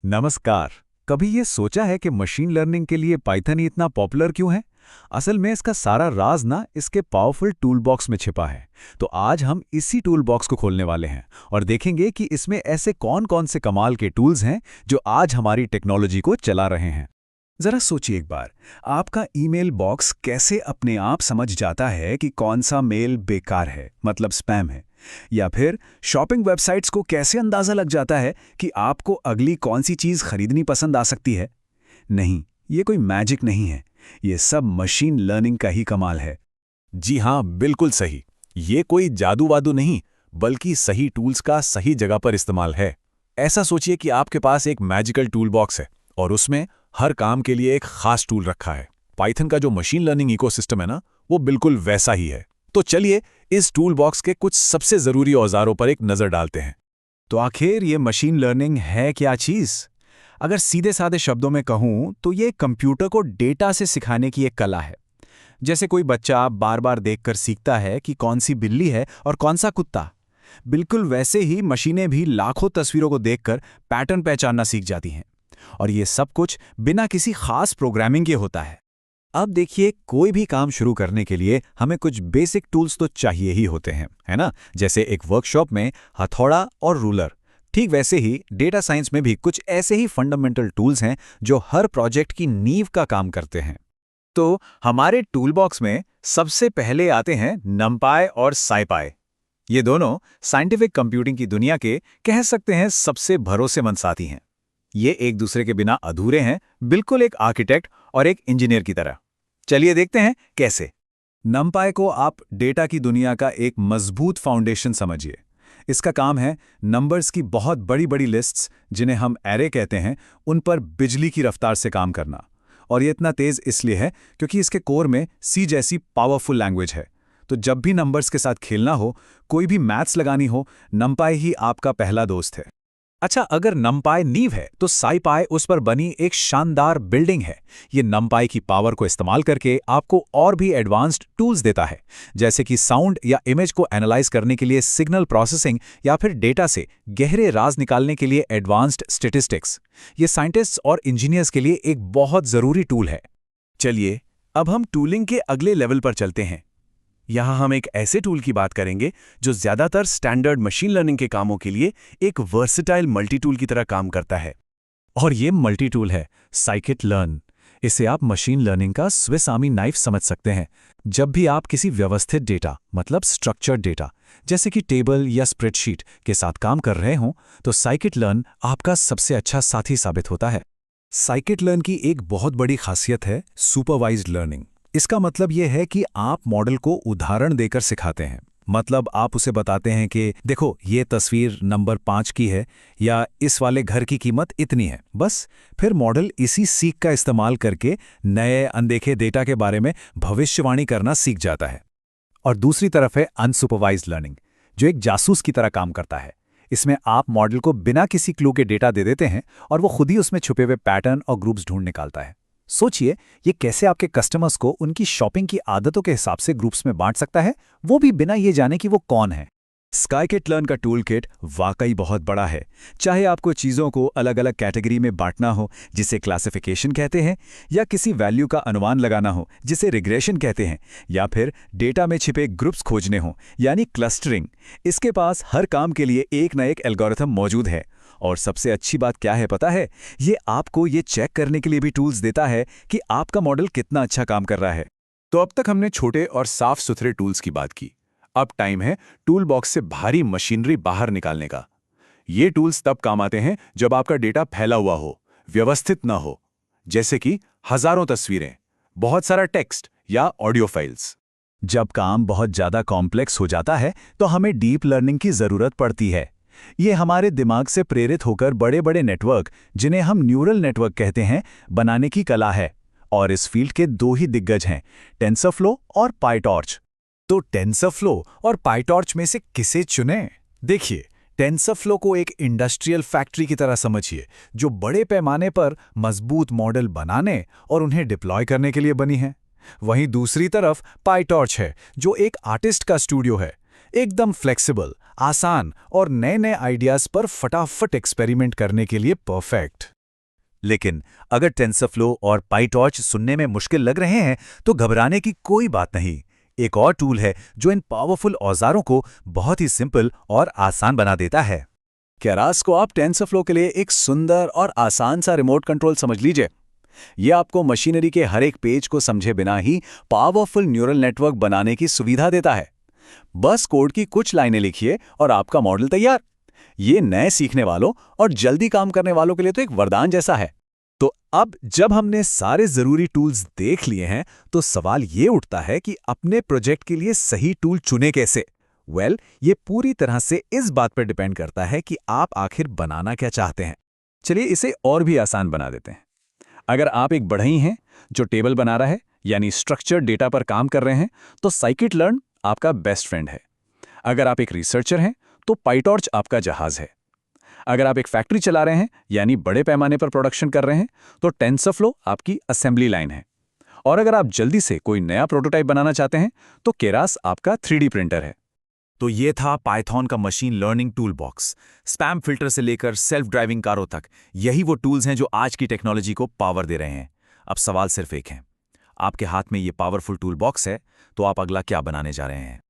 नमस्कार। कभी ये सोचा है कि मशीन लर्निंग के लिए पाइथन ही इतना पॉपुलर क्यों है? असल में इसका सारा राज ना इसके पावरफुल टूल बॉक्स में छिपा है। तो आज हम इसी टूल बॉक्स को खोलने वाले हैं और देखेंगे कि इसमें ऐसे कौन-कौन से कमाल के टूल्स हैं जो आज हमारी टेक्नोलॉजी को चला रहे हैं। जरा सोचिए एक बार, आपका ईमेल बॉक्स कैसे अपने आप समझ जाता है कि कौन सा मेल बेकार है, मतलब स्पैम है। या फिर शॉपिंग वेबसाइट्स को कैसे अंदाजा लग जाता है कि आपको अगली कौन सी चीज़ खरीदनी पसंद आ सकती है। नहीं, ये कोई मैजिक नहीं है, ये सब मशीन लर्निंग का ही कमाल है। जी हाँ, बिल्कुल सही। ये कोई जादू वादू नहीं, बल्कि सही टूल्स का सही जगह पर इस्तेमाल है। ऐसा सोचिए कि आपके पास एक मैजिकल टूल बॉक्स है और उसमें हर काम के लिए एक खास टूल रखा है। पाइथन का जो मशीन लर्निंग इकोसिस्टम है ना, वो बिल्कुल वैसा ही है। तो चलिए इस टूल बॉक्स के कुछ सबसे ज़रूरी औजारों पर एक नज़र डालते हैं। तो आखिर ये मशीन लर्निंग है क्या चीज़? अगर सीधे साधे शब्दों में कहूँ तो ये कंप्यूटर को डेटा से सिखाने की एक कला है। जैसे कोई बच्चा बार बार देखकर सीखता है कि कौन सी बिल्ली है और कौन सा कुत्ता, बिल्कुल वैसे ही मशीनें भी लाखों तस्वीरों को देखकर पैटर्न पहचानना सीख जाती हैं। और ये सब कुछ बिना किसी खास प्रोग्रामिंग के होता है। अब देखिए, कोई भी काम शुरू करने के लिए हमें कुछ बेसिक टूल्स तो चाहिए ही होते हैं, है ना? जैसे एक वर्कशॉप में हथौड़ा और रूलर। ठीक वैसे ही डेटा साइंस में भी कुछ ऐसे ही फंडामेंटल टूल्स हैं जो हर प्रोजेक्ट की नींव का काम करते हैं। तो हमारे टूल बॉक्स में सबसे पहले आते हैं नमपाई और साइपाई। ये दोनों साइंटिफिक कंप्यूटिंग की दुनिया के कह सकते हैं सबसे भरोसेमंद साथी हैं। ये एक दूसरे के बिना अधूरे हैं, बिल्कुल एक आर्किटेक्ट और एक इंजीनियर की तरह। चलिए देखते हैं कैसे। नमपाई को आप डेटा की दुनिया का एक मजबूत फाउंडेशन समझिए। इसका काम है नंबर्स की बहुत बड़ी बड़ी लिस्ट्स, जिन्हें हम एरे कहते हैं, उन पर बिजली की रफ्तार से काम करना। और ये इतना तेज इसलिए है क्योंकि इसके कोर में सी जैसी पावरफुल लैंग्वेज है। तो जब भी नंबर्स के साथ खेलना हो, कोई भी मैथ्स लगानी हो, नमपाई ही आपका पहला दोस्त है। अच्छा, अगर नमपाई नींव है तो साइपाई उस पर बनी एक शानदार बिल्डिंग है। ये नमपाई की पावर को इस्तेमाल करके आपको और भी एडवांस्ड टूल्स देता है, जैसे कि साउंड या इमेज को एनालाइज करने के लिए सिग्नल प्रोसेसिंग, या फिर डेटा से गहरे राज निकालने के लिए एडवांस्ड स्टैटिस्टिक्स। ये साइंटिस्ट्स और इंजीनियर्स के लिए एक बहुत ज़रूरी टूल है। चलिए अब हम टूलिंग के अगले लेवल पर चलते हैं। यहाँ हम एक ऐसे टूल की बात करेंगे जो ज़्यादातर स्टैंडर्ड मशीन लर्निंग के कामों के लिए एक वर्सेटाइल मल्टी टूल की तरह काम करता है। और ये मल्टी टूल है साइकिट लर्न। इसे आप मशीन लर्निंग का स्विस आर्मी नाइफ समझ सकते हैं। जब भी आप किसी व्यवस्थित डेटा, मतलब स्ट्रक्चर्ड डेटा, जैसे कि टेबल या स्प्रेडशीट के साथ काम कर रहे हों, तो साइकिट लर्न आपका सबसे अच्छा साथी साबित होता है। साइकिट लर्न की एक बहुत बड़ी खासियत है सुपरवाइज्ड लर्निंग। इसका मतलब यह है कि आप मॉडल को उदाहरण देकर सिखाते हैं। मतलब आप उसे बताते हैं कि देखो, ये तस्वीर नंबर 5 की है, या इस वाले घर की कीमत इतनी है। बस फिर मॉडल इसी सीख का इस्तेमाल करके नए अनदेखे डेटा के बारे में भविष्यवाणी करना सीख जाता है। और दूसरी तरफ है अनसुपरवाइज्ड लर्निंग, जो एक जासूस की तरह काम करता है। इसमें आप मॉडल को बिना किसी क्लू के डेटा दे देते हैं और वो खुद ही उसमें छुपे हुए पैटर्न और ग्रुप्स ढूंढ निकालता है। सोचिए, ये कैसे आपके कस्टमर्स को उनकी शॉपिंग की आदतों के हिसाब से ग्रुप्स में बांट सकता है, वो भी बिना ये जाने कि वो कौन है। स्काईकिट लर्न का टूल किट वाकई बहुत बड़ा है। चाहे आपको चीज़ों को अलग अलग कैटेगरी में बांटना हो, जिसे क्लासिफिकेशन कहते हैं, या किसी वैल्यू का अनुमान लगाना हो, जिसे रिग्रेशन कहते हैं, या फिर डेटा में छिपे ग्रुप्स खोजने हो, यानी क्लस्टरिंग, इसके पास हर काम के लिए एक न एक एल्गोरिथम मौजूद है। और सबसे अच्छी बात क्या है पता है? ये आपको ये चेक करने के लिए भी टूल्स देता है कि आपका मॉडल कितना अच्छा काम कर रहा है। तो अब तक हमने छोटे और साफ सुथरे टूल्स की बात की। अब टाइम है टूल बॉक्स से भारी मशीनरी बाहर निकालने का। ये टूल्स तब काम आते हैं जब आपका डेटा फैला हुआ हो, व्यवस्थित ना हो, जैसे कि हजारों तस्वीरें, बहुत सारा टेक्स्ट या ऑडियो फाइल्स। जब काम बहुत ज़्यादा कॉम्प्लेक्स हो जाता है तो हमें डीप लर्निंग की ज़रूरत पड़ती है। ये हमारे दिमाग से प्रेरित होकर बड़े बड़े नेटवर्क, जिन्हें हम न्यूरल नेटवर्क कहते हैं, बनाने की कला है। और इस फील्ड के दो ही दिग्गज हैं, टेंसरफ्लो और पाइटॉर्च। तो टेंसरफ्लो और पाइटॉर्च में से किसे चुनें? देखिए, टेंसरफ्लो को एक इंडस्ट्रियल फैक्ट्री की तरह समझिए, जो बड़े पैमाने पर मजबूत मॉडल बनाने और उन्हें डिप्लॉय करने के लिए बनी है। वहीं दूसरी तरफ पाइटॉर्च है, जो एक आर्टिस्ट का स्टूडियो है। एकदम फ्लेक्सिबल, आसान और नए-नए आइडियाज़ पर फटाफट एक्सपेरिमेंट करने के लिए परफेक्ट। लेकिन अगर टेंसरफ्लो और पाइटॉर्च सुनने में मुश्किल लग रहे हैं तो घबराने की कोई बात नहीं। एक और टूल है जो इन पावरफुल औजारों को बहुत ही सिंपल और आसान बना देता है। केरास को आप टेंसरफ्लो के लिए एक सुंदर और आसान सा रिमोट कंट्रोल समझ लीजिए। ये आपको मशीनरी के हर एक पेज को समझे बिना ही पावरफुल न्यूरल नेटवर्क बनाने की सुविधा देता है। बस कोड की कुछ लाइनें लिखिए और आपका मॉडल तैयार। ये नए सीखने वालों और जल्दी काम करने वालों के लिए तो एक वरदान जैसा है। तो अब जब हमने सारे जरूरी टूल्स देख लिए हैं तो सवाल ये उठता है कि अपने प्रोजेक्ट के लिए सही टूल चुने कैसे। ये पूरी तरह से इस बात पर डिपेंड करता है कि आप आखिर बनाना क्या चाहते हैं। चलिए इसे और भी आसान बना देते हैं। अगर आप एक बढ़ई हैं जो टेबल बना रहा है यानी स्ट्रक्चर्ड डेटा पर काम कर रहे हैं तो साइकिट-लर्न आपका बेस्ट फ्रेंड है। अगर आप एक रिसर्चर हैं तो पाइटॉर्च आपका जहाज है। अगर आप एक फैक्ट्री चला रहे हैं यानी बड़े पैमाने पर प्रोडक्शन कर रहे हैं तो टेंसरफ्लो आपकी असेंबली लाइन है। और अगर आप जल्दी से कोई नया प्रोटोटाइप बनाना चाहते हैं तो केरास आपका 3D प्रिंटर है। तो ये था पाइथन का machine learning tool box. Spam filter से लेकर सेल्फ ड्राइविंग कारों तक यही वो टूल्स हैं जो आज की टेक्नोलॉजी को पावर दे रहे हैं। अब सवाल सिर्फ एक है, आपके हाथ में ये पावरफुल टूल बॉक्स है तो आप अगला क्या बनाने जा रहे हैं?